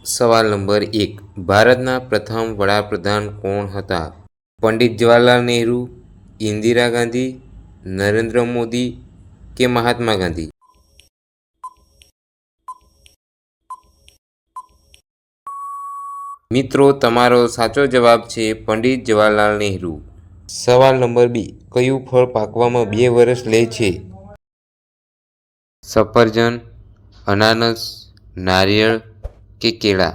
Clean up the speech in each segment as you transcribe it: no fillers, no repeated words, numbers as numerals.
સવાલ નંબર 1, ભારતના પ્રથમ વડાપ્રધાન કોણ હતા? પંડિત જવાહરલાલ નહેરુ, ઇન્દિરા ગાંધી, નરેન્દ્ર મોદી કે મહાત્મા ગાંધી? મિત્રો, તમારો સાચો જવાબ છે પંડિત જવાહરલાલ નહેરુ. સવાલ નંબર 2, કયું ફળ પાકવામાં 2 વર્ષ લે છે? સફરજન, અનાનસ, નારિયેળ કે કેળા?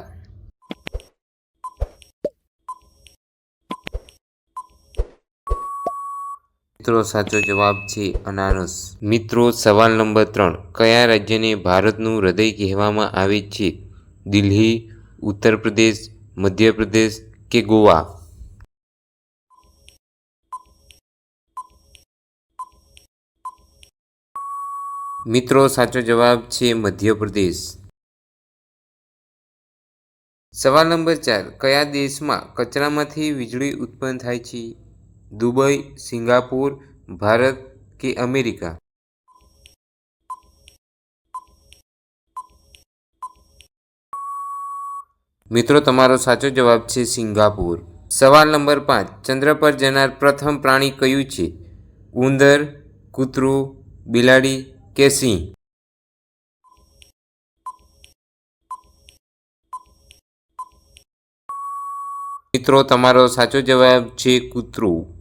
મિત્રો, સાચો જવાબ છે અનાનસ. મિત્રો, સવાલ નંબર 3, કયા રાજ્યને ભારતનું હૃદય કહેવામાં આવે છે? દિલ્હી, ઉત્તર પ્રદેશ, મધ્યપ્રદેશ કે ગોવા? મિત્રો, સાચો જવાબ છે મધ્યપ્રદેશ. સવાલ નંબર 4, કયા દેશમાં કચરામાંથી વીજળી ઉત્પન્ન થાય છે? દુબઈ, સિંગાપુર, ભારત કે અમેરિકા? મિત્રો, તમારો સાચો જવાબ છે સિંગાપુર. સવાલ નંબર 5, ચંદ્ર પર જનાર પ્રથમ પ્રાણી કયું છે? ઉંદર, કૂતરું, બિલાડી કે સિંહ? મિત્રો, તમારો સાચો જવાબ છે કૂતરું.